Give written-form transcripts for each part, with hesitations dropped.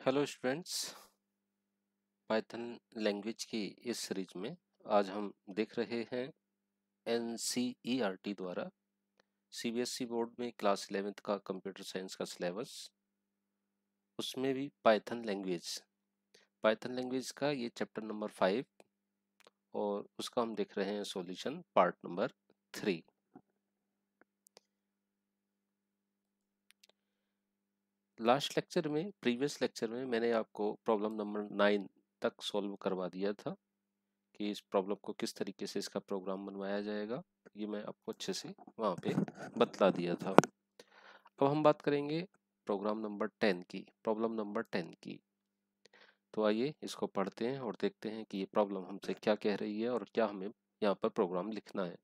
Hello students. Python language की इस series में आज हम देख रहे हैं NCERT द्वारा CBSE बोर्ड में क्लास 11th का कंप्यूटर साइंस का सिलेबस, उसमें भी पाइथन लैंग्वेज का ये चैप्टर नंबर 5 और उसका हम देख रहे हैं solution part number 3। Previous lecture में मैंने आपको प्रॉब्लम नंबर 9 तक सॉल्व करवा दिया था कि इस प्रॉब्लम को किस तरीके से इसका प्रोग्राम बनवाया जाएगा, ये मैं आपको अच्छे से वहाँ पे बतला दिया था। अब हम बात करेंगे प्रॉब्लम नंबर 10 की। तो आइए इसको पढ़ते हैं और देखते हैं कि ये प्रॉब्लम हमसे क्या कह रही है और क्या हमें यहाँ पर प्रोग्राम लिखना है।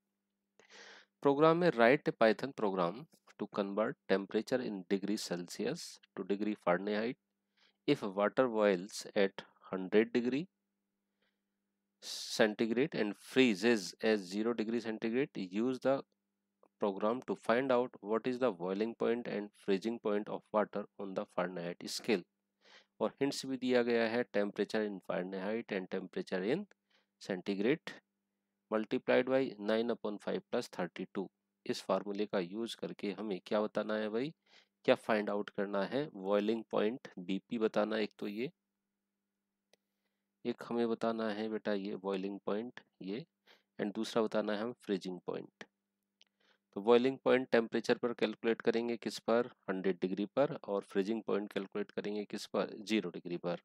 प्रोग्राम में write a Python program to convert temperature in degree Celsius to degree Fahrenheit if water boils at 100 degree centigrade and freezes as 0 degree centigrade. Use the program to find out what is the boiling point and freezing point of water on the Fahrenheit scale. और hints भी दिया गया है temperature in Fahrenheit and temperature in centigrade multiplied by 9/5 plus 32। इस फार्मूले का use करके हमें क्या बताना है भाई, क्या फाइंड आउट करना है? बॉइलिंग पॉइंट BP बताना है, एक तो ये एक हमें बताना है बेटा ये बॉइलिंग पॉइंट ये, एंड दूसरा बताना है हम फ्रीजिंग पॉइंट। तो बॉइलिंग पॉइंट टेम्परेचर पर कैलकुलेट करेंगे किस पर, 100 डिग्री पर, और फ्रीजिंग पॉइंट कैलकुलेट करेंगे किस पर, 0 डिग्री पर।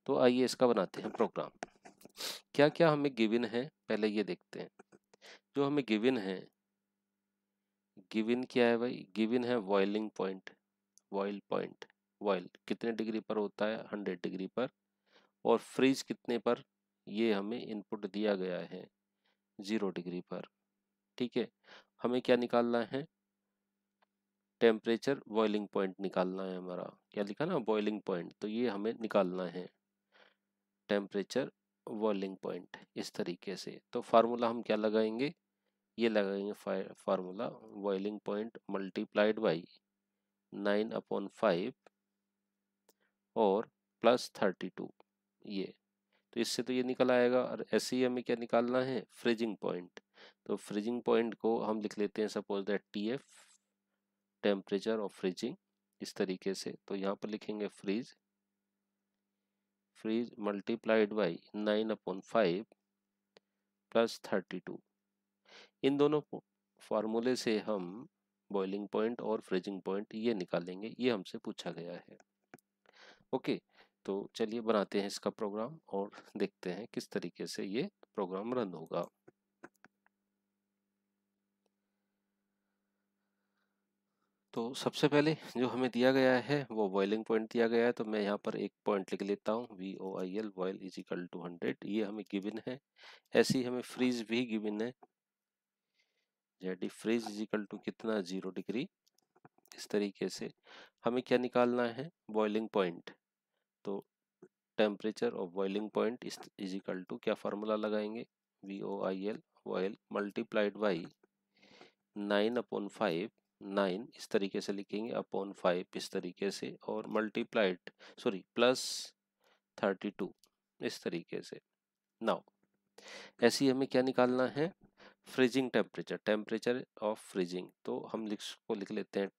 तो आइए इसका बनाते हैं प्रोग्राम। क्या क्या हमें गिवन है पहले ये देखते हैं। जो हमें गिवन है, गिवन क्या है भाई, गिवन है बॉइलिंग पॉइंट। बॉइल कितने डिग्री पर होता है, 100 डिग्री पर, और फ्रीज कितने पर, ये हमें इनपुट दिया गया है 0 डिग्री पर। ठीक है, हमें क्या निकालना है, टेम्परेचर बॉइलिंग पॉइंट निकालना है। हमारा क्या लिखा ना, बॉइलिंग पॉइंट, तो ये हमें निकालना है टेम्परेचर बॉइलिंग पॉइंट इस तरीके से। तो फार्मूला हम क्या लगाएंगे, ये लगाएंगे formula boiling point multiplied by 9/5 और प्लस 32। ये तो इससे तो ये निकल आएगा। और ऐसे ही हमें क्या निकालना है, फ्रीजिंग पॉइंट। तो फ्रीजिंग पॉइंट को हम लिख लेते हैं suppose that TF, temperature of freezing, इस तरीके से। तो यहाँ पर लिखेंगे फ्रीज मल्टीप्लाइड बाई 9/5 प्लस 32। इन दोनों फार्मूले से हम बॉइलिंग पॉइंट और फ्रीजिंग पॉइंट ये निकालेंगे, ये हमसे पूछा गया है। ओके, तो चलिए बनाते हैं इसका प्रोग्राम और देखते हैं किस तरीके से ये प्रोग्राम रन होगा। तो सबसे पहले जो हमें दिया गया है वो बॉइलिंग पॉइंट दिया गया है, तो मैं यहाँ पर एक पॉइंट लिख लेता हूँ, VOIL, boil is equal to 100, ये हमें गिवन है। ऐसे ही हमें फ्रीज भी गिवन है, जेडी फ्रीज इज इक्वल टू कितना, 0 डिग्री। इस तरीके से हमें क्या निकालना है, बॉइलिंग पॉइंट। तो temperature of boiling point is equal to क्या फार्मूला लगाएंगे, VOIL बॉइल मल्टीप्लाइड बाई 9/5, 9 इस तरीके से लिखेंगे, अपॉन 5 इस तरीके से, और मल्टीप्लाइड प्लस 32 इस तरीके से। नाउ ऐसे ही हमें क्या निकालना है, फ्रीजिंग टेम्परेचर ऑफ फ्रीजिंग। तो हम लिख लेते हैं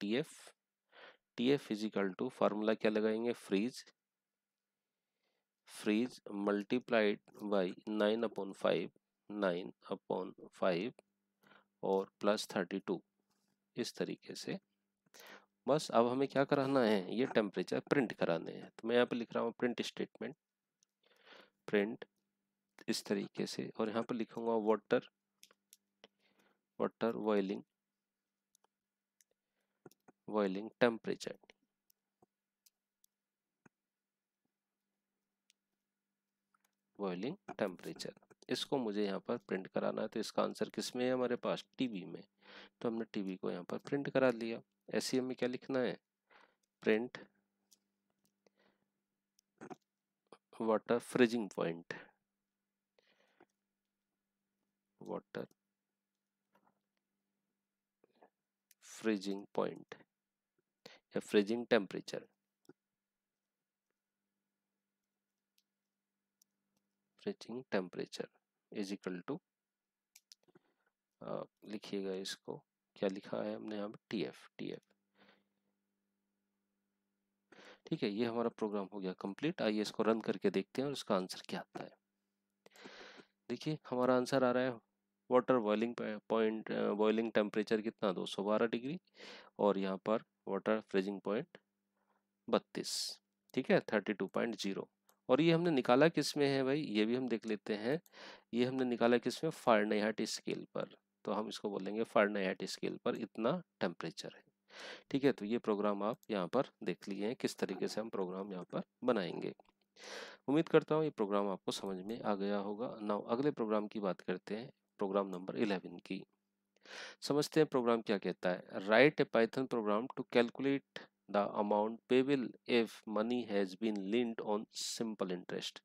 TF is equal to formula क्या लगाएंगे, फ्रीज मल्टीप्लाइड बाई 9/5, 9/5 और प्लस 32 इस तरीके से। बस अब हमें क्या कराना है, ये टेम्परेचर प्रिंट कराने हैं। तो मैं यहाँ पे लिख रहा हूँ प्रिंट स्टेटमेंट, प्रिंट इस तरीके से, और यहाँ पर लिखूंगा वाटर बॉइलिंग टेम्परेचर। इसको मुझे यहाँ पर प्रिंट कराना है। तो इसका आंसर किस में है हमारे पास, टीबी में। तो हमने टीबी को यहाँ पर प्रिंट करा लिया। ऐसे हमें क्या लिखना है, print water freezing point, water freezing point या freezing temperature. Freezing temperature is equal to, लिखिएगा इसको, क्या लिखा है हमने यहाँ पे, TF। ठीक है, ये हमारा प्रोग्राम हो गया कंप्लीट। आइए इसको रन करके देखते हैं और इसका आंसर क्या आता है। देखिए हमारा आंसर आ रहा है water boiling point, boiling temperature कितना 212 डिग्री, और यहाँ पर वाटर फ्रीजिंग पॉइंट 32, ठीक है 32.0। और ये हमने निकाला किस में है भाई, ये भी हम देख लेते हैं। ये हमने निकाला किस में, फ़ारेनहाइट स्केल पर। तो हम इसको बोलेंगे फ़ारेनहाइट स्केल पर इतना टेम्परेचर है। ठीक है, तो ये प्रोग्राम आप यहाँ पर देख लिए हैं किस तरीके से हम प्रोग्राम यहाँ पर बनाएंगे। उम्मीद करता हूँ ये प्रोग्राम आपको समझ में आ गया होगा। नाउ अगले प्रोग्राम की बात करते हैं, प्रोग्राम नंबर 11 की। समझते हैं प्रोग्राम क्या कहता है। Write a Python program to calculate the amount payable if money has been linked on simple interest.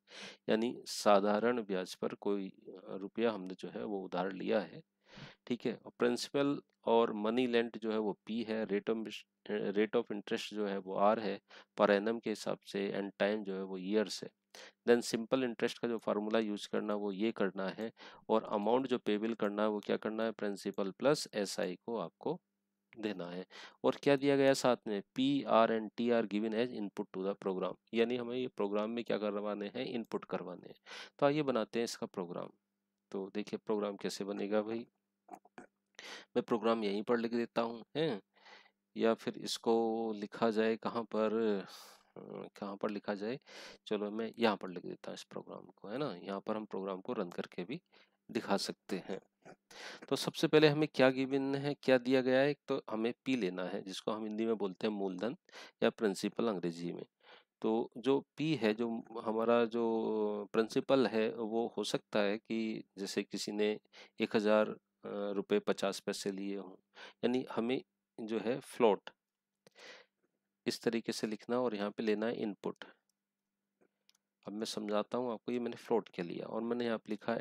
यानी साधारण ब्याज पर कोई रुपया हमने जो है वो उधार लिया है, ठीक है। और प्रिंसिपल और मनी लेंट जो है वो P है, रेट ऑफ इंटरेस्ट जो है वो R है पर एनम के हिसाब से, एंड टाइम जो है वो ईयर्स है। देन सिंपल इंटरेस्ट का जो फार्मूला यूज करना वो ये करना है, और अमाउंट जो पेबल करना है वो क्या करना है, प्रिंसिपल प्लस SI को आपको देना है। और क्या दिया गया साथ में, PR and TR given as input to the program, यानी हमें ये प्रोग्राम में क्या करवाने हैं, इनपुट करवाने हैं। तो आइए बनाते हैं इसका प्रोग्राम। तो देखिए प्रोग्राम कैसे बनेगा भाई, मैं प्रोग्राम यहीं पर लिख देता हूँ हैं, या फिर इसको लिखा जाए कहाँ पर, कहाँ पर लिखा जाए, चलो मैं यहाँ पर लिख देता हूँ इस प्रोग्राम को, है ना। यहाँ पर हम प्रोग्राम को रन करके भी दिखा सकते हैं। तो सबसे पहले हमें क्या गिवन है, क्या दिया गया है, तो हमें P लेना है, जिसको हम हिंदी में बोलते हैं मूलधन या प्रिंसिपल अंग्रेजी में। तो जो P है, जो हमारा जो प्रिंसिपल है, वो हो सकता है कि जैसे किसी ने 1000 रुपये 50 पैसे लिए हों, यानी हमें जो है फ्लोट इस तरीके से लिखना, और यहाँ पे लेना है इनपुट। अब मैं समझाता हूँ आपको, ये मैंने फ्लोट क्या लिया, और मैंने यहाँ पे लिखा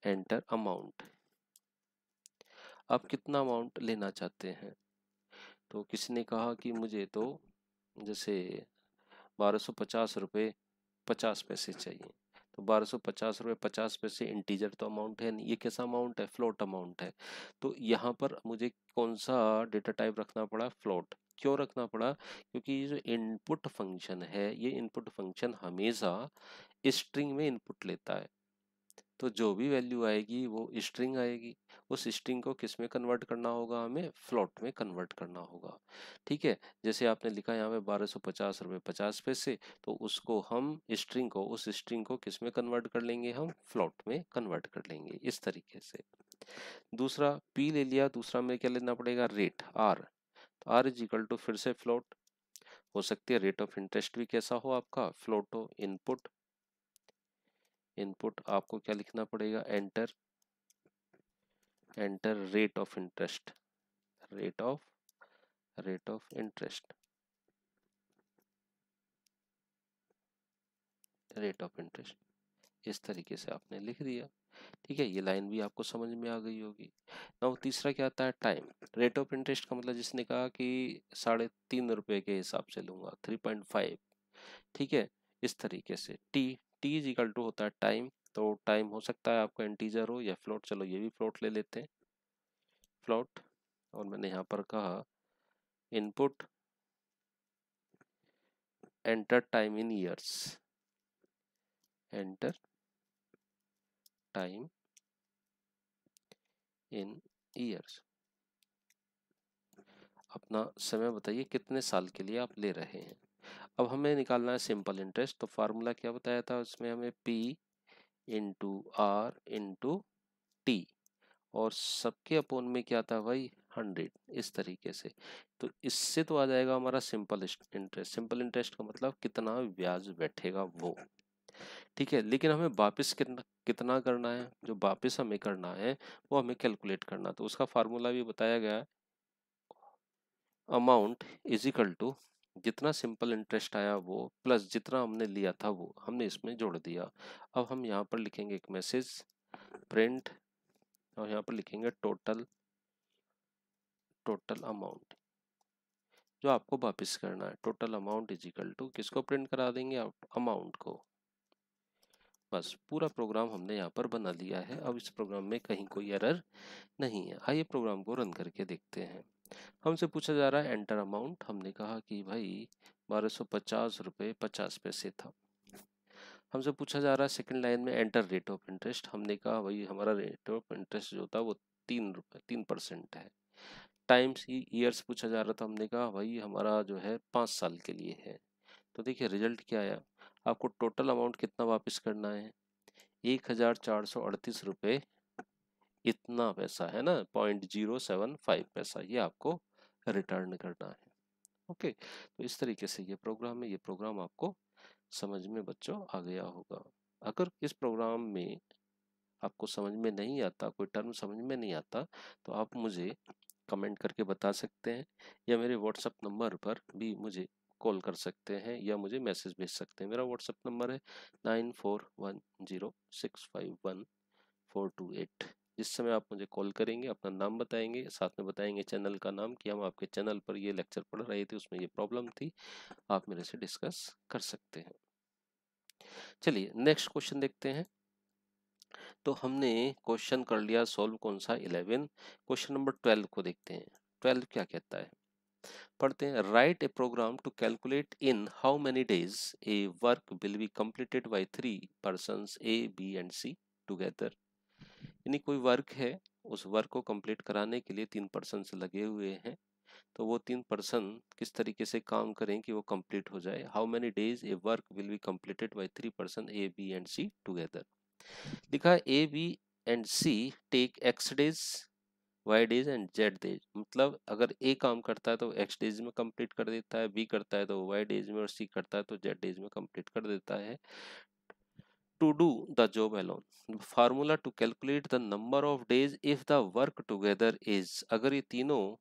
एंटर अमाउंट। आप कितना अमाउंट लेना चाहते हैं, तो किसी ने कहा कि मुझे तो जैसे 1250 रुपये 50 पैसे चाहिए। तो 1250 रुपये 50 पैसे इंटीजर तो अमाउंट है नहीं, ये कैसा अमाउंट है, फ्लोट अमाउंट है। तो यहाँ पर मुझे कौन सा डेटा टाइप रखना पड़ा, फ्लोट। क्यों रखना पड़ा, क्योंकि ये जो इनपुट फंक्शन है, ये इनपुट फंक्शन हमेशा स्ट्रिंग में इनपुट लेता है। तो जो भी वैल्यू आएगी वो स्ट्रिंग आएगी, उस स्ट्रिंग को किस में कन्वर्ट करना होगा, हमें फ्लोट में कन्वर्ट करना होगा। ठीक है, जैसे आपने लिखा यहाँ पे 1250 रुपये 50 पैसे, तो उसको हम स्ट्रिंग को, उस स्ट्रिंग को किस में कन्वर्ट कर लेंगे, हम फ्लोट में कन्वर्ट कर लेंगे इस तरीके से। दूसरा P ले लिया, दूसरा में क्या लेना पड़ेगा, रेट R। तो R इज इक्वल टू फिर से फ्लोट, हो सकती है रेट ऑफ इंटरेस्ट भी कैसा हो आपका, फ्लोट हो। इनपुट आपको क्या लिखना पड़ेगा, enter rate of interest, rate of interest, rate of interest. इस तरीके से आपने लिख दिया। ठीक है, ये लाइन भी आपको समझ में आ गई होगी। नाउ तीसरा क्या आता है, टाइम। रेट ऑफ इंटरेस्ट का मतलब जिसने कहा कि 3.5 रुपए के हिसाब से लूंगा, 3.5। ठीक है, इस तरीके से टी इज इक्वल टू होता है टाइम। तो टाइम हो सकता है आपका इंटीजर हो या फ्लोट, चलो ये भी फ्लोट ले लेते हैं, फ्लोट। और मैंने यहाँ पर कहा input enter time in years, enter time in years. अपना समय बताइए कितने साल के लिए आप ले रहे हैं। अब हमें निकालना है सिंपल इंटरेस्ट, तो फार्मूला क्या बताया था उसमें हमें, P into R into T, और सबके अपोन में क्या था भाई, 100, इस तरीके से। तो इससे तो आ जाएगा हमारा सिंपल इंटरेस्ट। सिंपल इंटरेस्ट का मतलब कितना ब्याज बैठेगा वो। ठीक है, लेकिन हमें वापस कितना कितना करना है, जो वापस हमें करना है वो हमें कैलकुलेट करना। तो उसका फार्मूला भी बताया गया है, अमाउंट इज इक्वल टू जितना सिंपल इंटरेस्ट आया वो प्लस जितना हमने लिया था वो हमने इसमें जोड़ दिया। अब हम यहाँ पर लिखेंगे एक मैसेज प्रिंट, और यहाँ पर लिखेंगे टोटल अमाउंट जो आपको वापस करना है। Total amount is equal to किसको प्रिंट करा देंगे आप, अमाउंट को। बस पूरा प्रोग्राम हमने यहाँ पर बना लिया है। अब इस प्रोग्राम में कहीं कोई एरर नहीं है। आइए प्रोग्राम को रन करके देखते हैं। हमसे पूछा जा रहा है एंटर अमाउंट। हमने कहा कि भाई 1250 रुपये 50 पैसे था। हमसे पूछा जा रहा है सेकंड लाइन में एंटर रेट ऑफ इंटरेस्ट। हमने कहा भाई हमारा रेट ऑफ इंटरेस्ट जो था वो 3% है। टाइम्स ईयर्स पूछा जा रहा था। हमने कहा भाई हमारा जो है 5 साल के लिए है। तो देखिए रिजल्ट क्या आया। आपको टोटल अमाउंट कितना वापस करना है, 1438 रुपये इतना पैसा है ना, 0.075 पैसा, ये आपको रिटर्न करना है। ओके, तो इस तरीके से ये प्रोग्राम है। ये प्रोग्राम आपको समझ में बच्चों आ गया होगा। अगर इस प्रोग्राम में आपको समझ में नहीं आता, कोई टर्म समझ में नहीं आता, तो आप मुझे कमेंट करके बता सकते हैं, या मेरे व्हाट्सएप नंबर पर भी मुझे कॉल कर सकते हैं या मुझे मैसेज भेज सकते हैं। मेरा व्हाट्सएप नंबर है 9410651428। जिस समय आप मुझे कॉल करेंगे अपना नाम बताएंगे, साथ में बताएंगे चैनल का नाम कि हम आपके चैनल पर ये लेक्चर पढ़ रहे थे, उसमें ये प्रॉब्लम थी, आप मेरे से डिस्कस कर सकते हैं। चलिए नेक्स्ट क्वेश्चन देखते हैं। तो हमने क्वेश्चन कर लिया सॉल्व, कौन सा 11। क्वेश्चन नंबर 12 को देखते हैं। 12 क्या कहता है, पढ़ते हैं। Write a program to calculate in how many days a work will be completed by 3 persons A B and C together. यानी कोई वर्क है, उस वर्क को कंप्लीट कराने के लिए 3 पर्सन्स लगे हुए हैं। तो वो 3 पर्सन किस तरीके से काम करें कि वो कंप्लीट हो जाए। How many days a work will be completed by 3 person A B and C together. लिखा है A B and C take X days, Y days and Z days. मतलब अगर ए काम करता है तो एक्स डेज में कंप्लीट कर देता है, बी करता है तो वाई डेज में, और सी करता है तो जेड डेज में कंप्लीट कर देता है। To do the job alone, formula to calculate the number of days if the work together is. अगर ये तीनों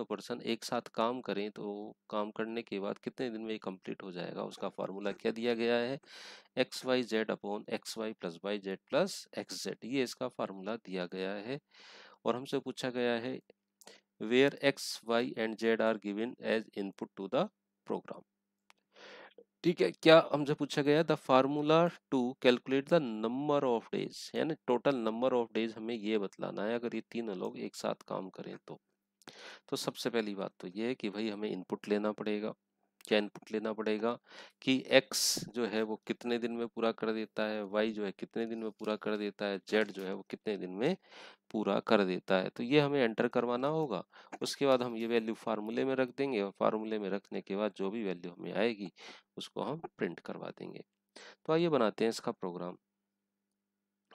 पर्सन एक साथ काम करें तो काम करने के बाद कितने दिन में ये कंप्लीट हो जाएगा, उसका फार्मूला क्या दिया गया है, X Y Z upon X Y plus Y Z plus X Z, ये इसका फार्मूला दिया गया है। और हमसे पूछा गया है where X Y and Z are given as input to the program. ठीक है, क्या हमसे पूछा गया the formula to calculate the number of days, यानी टोटल नंबर ऑफ डेज हमें ये बतलाना है अगर ये तीनों लोग एक साथ काम करें तो सबसे पहली बात तो ये है कि भाई हमें इनपुट लेना पड़ेगा। क्या इनपुट लेना पड़ेगा कि x जो है वो कितने दिन में पूरा कर देता है, y जो है कितने दिन में पूरा कर देता है, z जो है वो कितने दिन में पूरा कर देता है। तो ये हमें एंटर करवाना होगा। उसके बाद हम ये वैल्यू फार्मूले में रख देंगे, और फार्मूले में रखने के बाद जो भी वैल्यू हमें आएगी उसको हम प्रिंट करवा देंगे। तो आइए बनाते हैं इसका प्रोग्राम।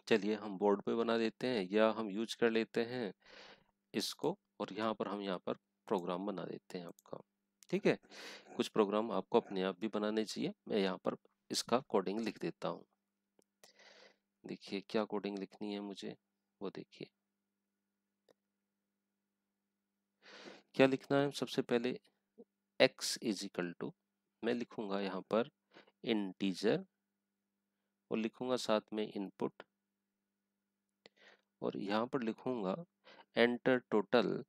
चलिए हम बोर्ड पे बना देते हैं, या हम यूज कर लेते हैं इसको, और यहाँ पर प्रोग्राम बना देते हैं आपका। ठीक है, कुछ प्रोग्राम आपको अपने आप भी बनाने चाहिए। मैं यहाँ पर इसका कोडिंग लिख देता हूँ। देखिए क्या कोडिंग लिखनी है मुझे, वो देखिए क्या लिखना है। सबसे पहले x इज इक्वल टू, मैं लिखूंगा यहाँ पर इंटीजर, और लिखूंगा साथ में इनपुट, और यहाँ पर लिखूंगा enter total,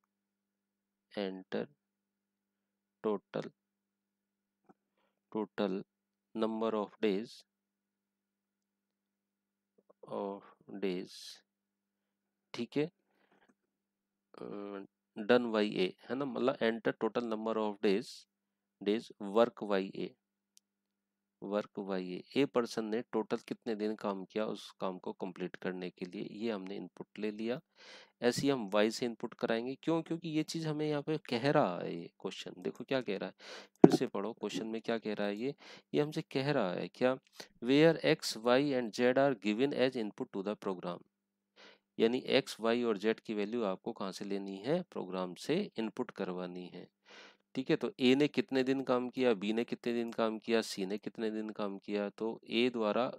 enter total, total number of days, days. ठीक है, डन बाई ए है ना, मतलब enter total number of days work by A, work by a person ने टोटल कितने दिन काम किया उस काम को कंप्लीट करने के लिए, ये हमने इनपुट ले लिया। ऐसे ही हम वाई से इनपुट कराएंगे, क्यों, क्योंकि ये चीज हमें यहाँ पे कह रहा है। ये क्वेश्चन देखो क्या कह रहा है, फिर से पढ़ो क्वेश्चन में क्या कह रहा है। ये हमसे कह रहा है क्या, where X Y and Z are given as input to the program. यानी एक्स वाई और जेड की वैल्यू आपको कहाँ से लेनी है, प्रोग्राम से इनपुट करवानी है। ठीक है, तो ए ने कितने दिन काम किया, बी ने कितने दिन काम किया, सी ने कितने दिन काम किया। तो ए द्वारा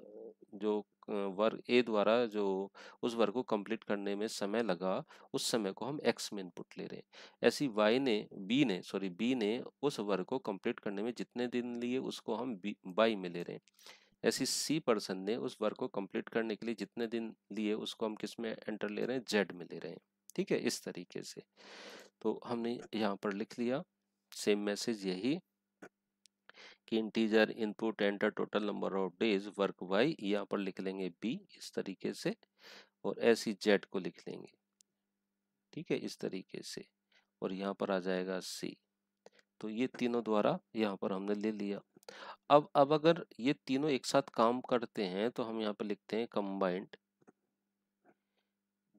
जो वर्क, ए द्वारा जो उस वर्क को कंप्लीट करने में समय लगा, उस समय को हम एक्स में इनपुट ले रहे हैं। ऐसी बी ने उस वर्क को कंप्लीट करने में जितने दिन लिए उसको हम वाई में ले रहे हैं। ऐसी सी पर्सन ने उस वर्क को कंप्लीट करने के लिए जितने दिन लिए उसको हम किस में एंटर ले रहे हैं, जेड में ले रहे हैं। ठीक है, इस तरीके से तो हमने यहाँ पर लिख लिया। सेम मैसेज यही कि integer input enter total number of days work Y, यहाँ पर लिख लेंगे बी इस तरीके से, और ऐसी जेड को लिख लेंगे, ठीक है, इस तरीके से, और यहाँ पर आ जाएगा सी। तो ये तीनों द्वारा यहाँ पर हमने ले लिया। अब अगर ये तीनों एक साथ काम करते हैं तो हम यहाँ पर लिखते हैं कंबाइंड।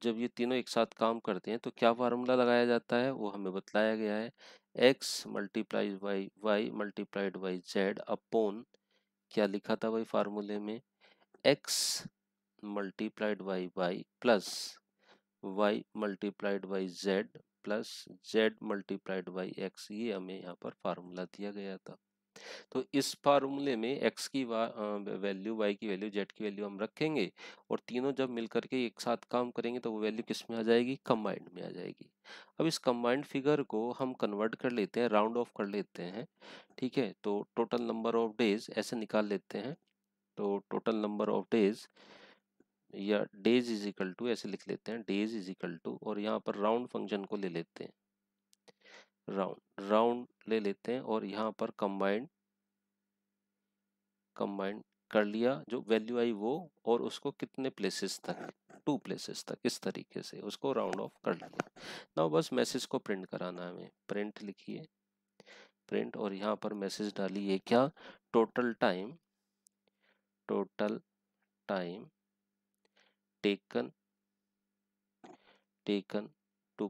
जब ये तीनों एक साथ काम करते हैं तो क्या फार्मूला लगाया जाता है वो हमें बतलाया गया है, x multiplied Y Y multiplied by Z upon, क्या लिखा था भाई फार्मूले में, x multiplied by Y plus y multiplied by Z plus z multiplied by x, ये हमें यहाँ पर फार्मूला दिया गया था। तो इस फार्मूले में x की वैल्यू, y की वैल्यू, z की वैल्यू हम रखेंगे, और तीनों जब मिलकर के एक साथ काम करेंगे तो वो वैल्यू किस में आ जाएगी, कंबाइंड में आ जाएगी। अब इस कंबाइंड फिगर को हम कन्वर्ट कर लेते हैं, राउंड ऑफ कर लेते हैं, ठीक है। तो टोटल नंबर ऑफ डेज ऐसे निकाल लेते हैं, तो टोटल नंबर ऑफ डेज या डेज इज इक्वल टू, ऐसे लिख लेते हैं, डेज इज इक्वल टू, और यहाँ पर राउंड फंक्शन को ले लेते हैं, राउंड राउंड ले लेते हैं, और यहाँ पर कंबाइंड कंबाइन कर लिया, जो वैल्यू आई वो, और उसको कितने प्लेसेस तक, 2 प्लेसेस तक, इस तरीके से उसको राउंड ऑफ कर लिया। नाउ बस मैसेज को प्रिंट कराना है हमें, प्रिंट लिखिए, प्रिंट, और यहाँ पर मैसेज डालिए क्या, total time, total time taken taken to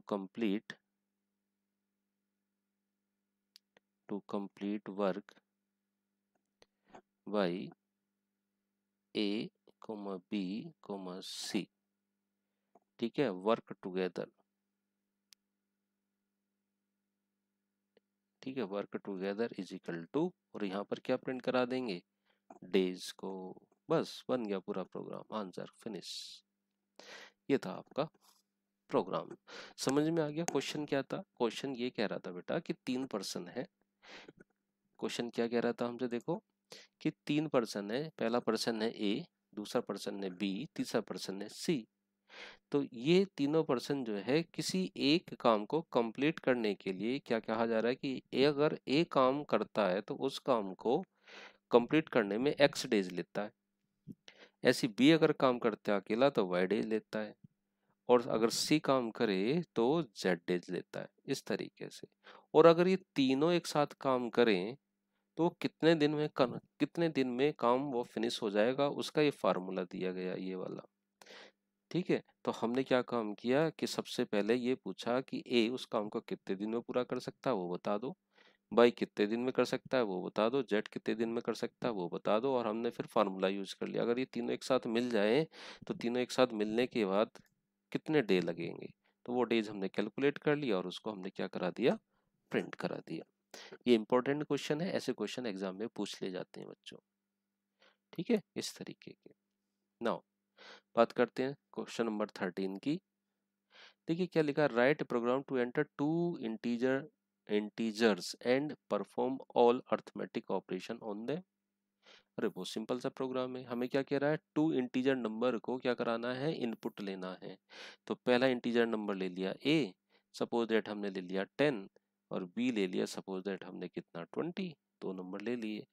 complete work by A B C, ठीक है, वर्क टुगेदर, ठीक है, work together is equal to, और यहाँ पर क्या प्रिंट करा देंगे, डेज को। बस बन गया पूरा प्रोग्राम, आंसर फिनिश। ये था आपका प्रोग्राम, समझ में आ गया। क्वेश्चन क्या था, क्वेश्चन ये कह रहा था बेटा कि 3 पर्सन है, क्वेश्चन क्या कह रहा था हमसे, देखो कि 3 पर्सन है, पहला पर्सन है ए, दूसरा पर्सन है बी, तीसरा पर्सन है सी। तो ये तीनों पर्सन जो है किसी एक काम को कंप्लीट करने के लिए क्या कहा जा रहा है कि अगर ए काम करता है तो उस काम को कंप्लीट करने में एक्स डेज लेता है, ऐसी बी अगर काम करता है अकेला तो वाई डेज लेता है, और अगर सी काम करे तो जेड डेज लेता है, इस तरीके से। और अगर ये तीनों एक साथ काम करें तो कितने दिन में काम वो फिनिश हो जाएगा, उसका ये फार्मूला दिया गया, ये वाला, ठीक है। तो हमने क्या काम किया कि सबसे पहले ये पूछा कि ए उस काम को कितने दिन में पूरा कर सकता है वो बता दो, बाई कितने दिन में कर सकता है वो बता दो, जेड कितने दिन में कर सकता है वो बता दो, और हमने फिर फार्मूला यूज कर लिया। अगर ये तीनों एक साथ मिल जाए तो तीनों एक साथ मिलने के बाद कितने डे लगेंगे, तो वो डेज हमने कैलकुलेट कर लिया और उसको हमने क्या करा दिया, प्रिंट करा दिया। ये इंपॉर्टेंट क्वेश्चन है, ऐसे क्वेश्चन एग्जाम में पूछ ले जाते हैं बच्चों, ठीक है, इस तरीके के। नाउ बात करते हैं क्वेश्चन नंबर 13 की। देखिए क्या लिखा, write program to enter two integers and perform all arithmetic operation on them. अरे बहुत सिंपल सा प्रोग्राम है, हमें क्या कह रहा है, 2 इंटीजर नंबर को क्या कराना है, इनपुट लेना है। तो पहला इंटीजर नंबर ले लिया ए, सपोज दैट हमने ले लिया 10, और बी ले लिया सपोज दैट हमने कितना 20, 2 नंबर ले लिए।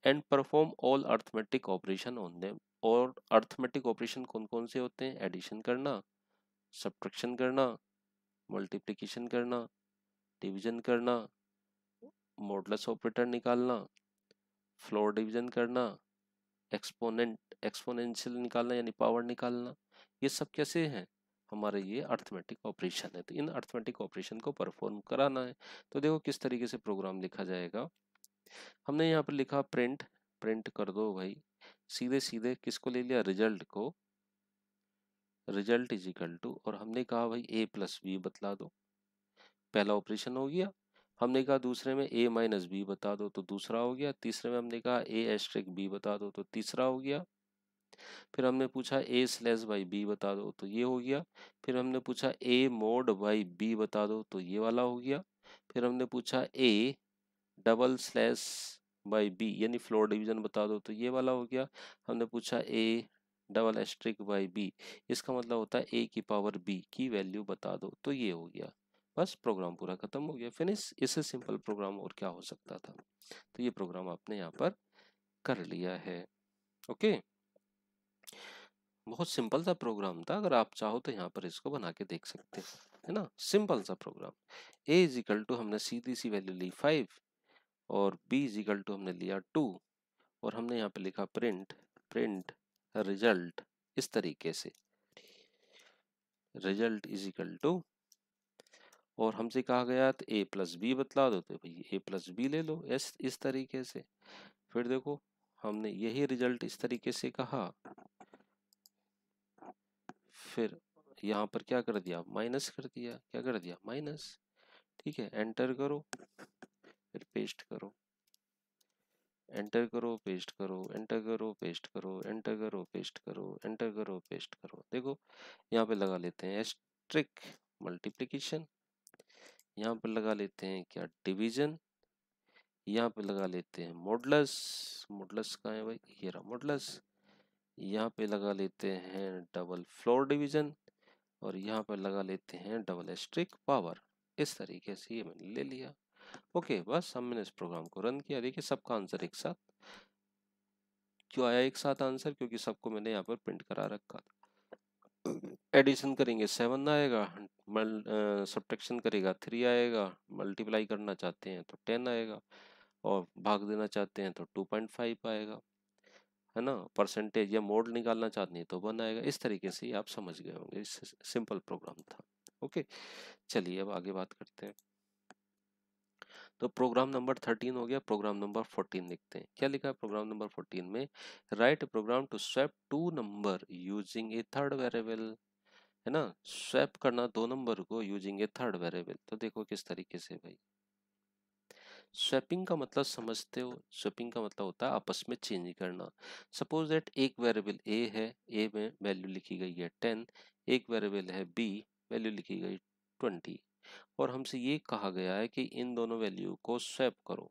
And perform all arithmetic operation on them, और अर्थमेटिक ऑपरेशन कौन कौन से होते हैं, एडिशन करना, सब्ट्रैक्शन करना, मल्टीप्लिकेशन करना, डिवीजन करना, मॉडुलस ऑपरेटर निकालना, फ्लोर डिवीजन करना, एक्सपोनेंशियल निकालना यानी पावर निकालना। ये सब कैसे हैं, हमारे ये अर्थमेटिक ऑपरेशन है, तो इन अर्थमेटिक ऑपरेशन को परफॉर्म कराना है। तो देखो किस तरीके से प्रोग्राम लिखा जाएगा, हमने यहाँ पर लिखा प्रिंट, प्रिंट कर दो भाई, सीधे सीधे किसको ले लिया, रिजल्ट को, रिजल्ट इज इक्वल टू, और हमने कहा भाई ए प्लस बी बतला दो, पहला ऑपरेशन हो गया। हमने कहा दूसरे में a माइनस बी बता दो तो दूसरा हो गया। तीसरे में हमने कहा a एस्ट्रिक बी बता दो तो तीसरा हो गया। फिर हमने पूछा a स्लैश बाई बी बता दो तो ये हो गया। फिर हमने पूछा a मोड बाई बी बता दो तो ये वाला हो गया। फिर हमने पूछा a double slash by B यानी फ्लोर डिवीजन बता दो तो ये वाला हो गया। हमने पूछा a double asterisk by B, इसका मतलब होता है a की पावर b की वैल्यू बता दो तो ये हो गया। बस प्रोग्राम पूरा खत्म हो गया, फिनिश। इससे सिंपल प्रोग्राम और क्या हो सकता था। तो ये प्रोग्राम आपने यहाँ पर कर लिया है। ओके, बहुत सिंपल सा प्रोग्राम था। अगर आप चाहो तो यहाँ पर इसको बना के देख सकते हैं, है ना, सिंपल सा program. a is equal to हमने सीधी सी वैल्यू ली 5 और b इज इक्वल टू हमने लिया 2 और हमने यहाँ पे लिखा प्रिंट प्रिंट रिजल्ट, इस तरीके से रिजल्ट इज इक्वल टू, और हमसे कहा गया तो a प्लस बी बतला दो, तो भाई a प्लस बी ले लो इस तरीके से। फिर देखो हमने यही रिजल्ट इस तरीके से कहा, फिर यहाँ पर क्या कर दिया, माइनस कर दिया। क्या कर दिया, माइनस। ठीक है, एंटर करो, फिर पेस्ट करो, एंटर करो, पेस्ट करो, एंटर करो, पेस्ट करो, एंटर करो, पेस्ट करो, एंटर करो, पेस्ट करो। देखो यहाँ पे लगा लेते हैं एस्ट्रिक मल्टीप्लिकेशन, यहाँ पर लगा लेते हैं क्या, डिवीजन, यहाँ पे लगा लेते हैं मॉडुलस। मॉडुलस कहाँ है भाई, ये रहा मॉडुलस। यहाँ पे लगा लेते हैं डबल फ्लोर डिवीजन और यहाँ पर लगा लेते हैं डबल एस्ट्रिक पावर। इस तरीके से ये मैंने ले लिया। ओके, बस हमने इस प्रोग्राम को रन किया। देखिए सबका आंसर एक साथ क्यों आया, एक साथ आंसर, क्योंकि सबको मैंने यहाँ पर प्रिंट करा रखा था। एडिशन करेंगे 7 आएगा, सब्ट्रैक्शन करेगा 3 आएगा, मल्टीप्लाई करना चाहते हैं तो 10 आएगा और भाग देना चाहते हैं तो 2.5 आएगा, है ना। परसेंटेज या मोड निकालना चाहते हैं तो 1 आएगा। इस तरीके से आप समझ गए होंगे, सिंपल प्रोग्राम था। ओके, चलिए अब आगे बात करते हैं। तो प्रोग्राम नंबर 13 हो गया, प्रोग्राम नंबर 14 लिखते हैं। क्या लिखा है प्रोग्राम नंबर 14 में, write program to swap 2 number using a third variable, है ना, स्वैप करना 2 नंबर को यूजिंग ए थर्ड वेरिएबल। तो देखो किस तरीके से भाई, स्वैपिंग का मतलब समझते हो, स्वैपिंग का मतलब होता है आपस में चेंज करना। सपोज दैट एक वेरिएबल a है, a में वैल्यू लिखी गई है 10, एक वेरिएबल है b, वैल्यू लिखी गई 20 और हमसे ये कहा गया है कि इन दोनों वैल्यू को स्वैप करो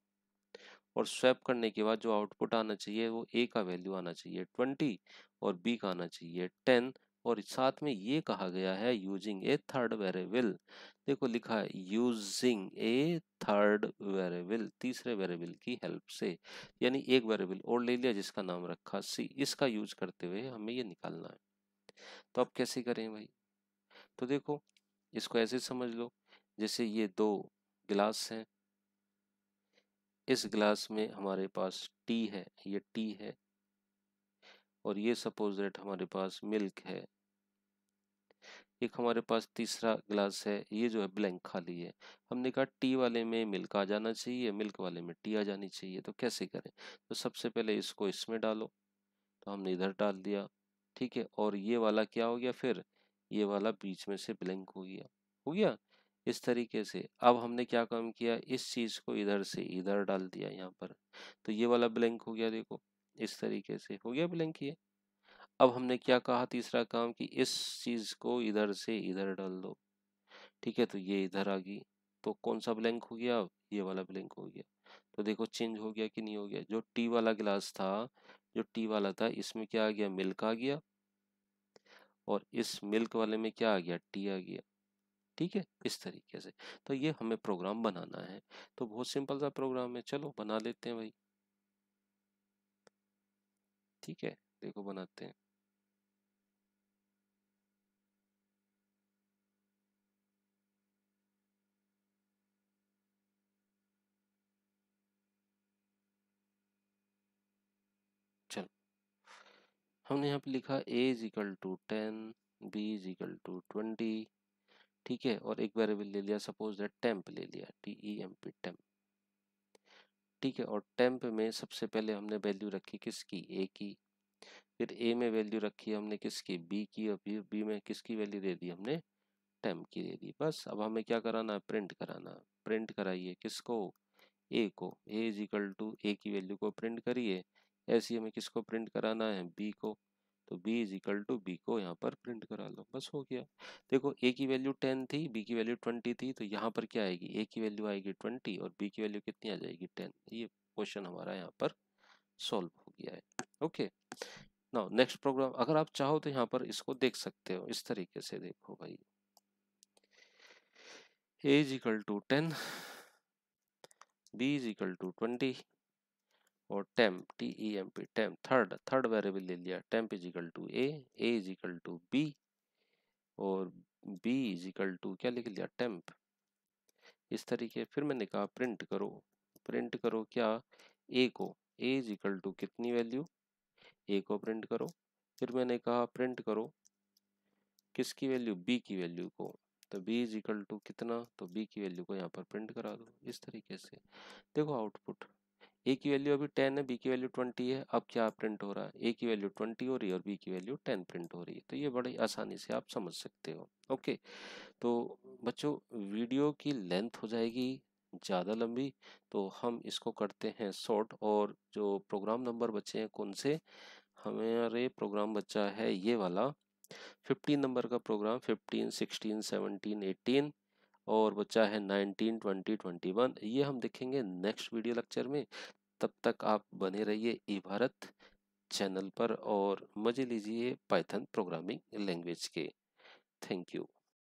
और स्वैप करने के बाद जो आउटपुट आना चाहिए वो a का वैल्यू आना चाहिए 20 और b का आना चाहिए 10 और साथ में ये कहा गया है यूजिंग ए थर्ड वेरिएबल। देखो लिखा है यूजिंग ए थर्ड वेरिएबल, तीसरे वेरिएबल की हेल्प से, यानी एक वेरिएबल और ले लिया जिसका नाम रखा c, इसका यूज करते हुए हमें ये निकालना है। तो अब कैसे करें भाई, तो देखो इसको ऐसे समझ लो, जैसे ये 2 गिलास हैं, इस गिलास में हमारे पास टी है, ये टी है और ये सपोज दैट हमारे पास मिल्क है। एक हमारे पास तीसरा गिलास है, ये जो है ब्लैंक खाली है। हमने कहा टी वाले में मिल्क आ जाना चाहिए, मिल्क वाले में टी आ जानी चाहिए। तो कैसे करें, तो सबसे पहले इसको इसमें डालो, तो हमने इधर डाल दिया। ठीक है, और ये वाला क्या हो गया, फिर ये वाला बीच में से ब्लैंक हो गया, हो गया इस तरीके से। अब हमने क्या काम किया, इस चीज को इधर से इधर डाल दिया यहाँ पर, तो ये वाला ब्लैंक हो गया। देखो इस तरीके से हो गया ब्लैंक ये। अब हमने क्या कहा तीसरा काम, कि इस चीज को इधर से इधर डाल दो। ठीक है, तो ये इधर आ गई, तो कौन सा ब्लैंक हो गया, अब ये वाला ब्लैंक हो गया। तो देखो चेंज हो गया कि नहीं हो गया, जो टी वाला गिलास था, जो टी वाला था इसमें क्या आ गया, मिल्क आ गया और इस मिल्क वाले में क्या आ गया, टी आ गया। ठीक है, इस तरीके से। तो ये हमें प्रोग्राम बनाना है, तो बहुत सिंपल सा प्रोग्राम है, चलो बना लेते हैं भाई। ठीक है, देखो बनाते हैं। चलो हमने यहाँ पे लिखा a is equal to 10, b is equal to 20। ठीक है, और एक वेरिएबल ले लिया, सपोज दैट टेम्प ले लिया, TEMP टेम्प। ठीक है, और टेम्प में सबसे पहले हमने वैल्यू रखी किसकी, a की, फिर a में वैल्यू रखी हमने किसकी, b की, और फिर b में किसकी वैल्यू दे दी हमने, टेम्प की दे दी। बस अब हमें क्या कराना है, प्रिंट कराना है। प्रिंट कराइए किसको, a को, a is equal to a की वैल्यू को प्रिंट करिए। ऐसे ही हमें किसको प्रिंट कराना है, b को, तो b is equal to b को यहाँ पर प्रिंट करा लो, बस हो गया। देखो a की वैल्यू 10 थी, b की वैल्यू 20 थी, तो यहाँ पर क्या आएगी, a की वैल्यू आएगी 20 और b की वैल्यू कितनी आ जाएगी, 10। ये क्वेश्चन हमारा यहाँ पर सॉल्व हो गया है। ओके, नाउ नेक्स्ट प्रोग्राम, अगर आप चाहो तो यहाँ पर इसको देख सकते हो, इस तरीके से देखो भाई। a is equal to 10, b is equal to 20 और temp TEMP temp third variable ले लिया, temp is equal to a is equal to b और b इज इक्वल टू क्या लिख लिया, temp। इस तरीके फिर मैंने कहा प्रिंट करो क्या, a को, a इज इक्वल टू कितनी वैल्यू, a को प्रिंट करो। फिर मैंने कहा प्रिंट करो किसकी वैल्यू, b की वैल्यू को, तो b इज इक्वल टू कितना, तो b की वैल्यू को यहाँ पर प्रिंट करा दो। इस तरीके से देखो आउटपुट, a की वैल्यू अभी 10 है, b की वैल्यू 20 है, अब क्या प्रिंट हो रहा है, a की वैल्यू 20 हो रही है और b की वैल्यू 10 प्रिंट हो रही है। तो ये बड़ी आसानी से आप समझ सकते हो। ओके, तो बच्चों वीडियो की लेंथ हो जाएगी ज़्यादा लंबी, तो हम इसको करते हैं शॉर्ट। और जो प्रोग्राम नंबर बचे हैं कौन से, हमारे प्रोग्राम बचा है ये वाला 15 नंबर का प्रोग्राम, 15 16 17 18 और बचा है 19 20 21। ये हम देखेंगे नेक्स्ट वीडियो लेक्चर में। तब तक आप बने रहिए ई भारत चैनल पर और मजे लीजिए पाइथन प्रोग्रामिंग लैंग्वेज के। Thank you.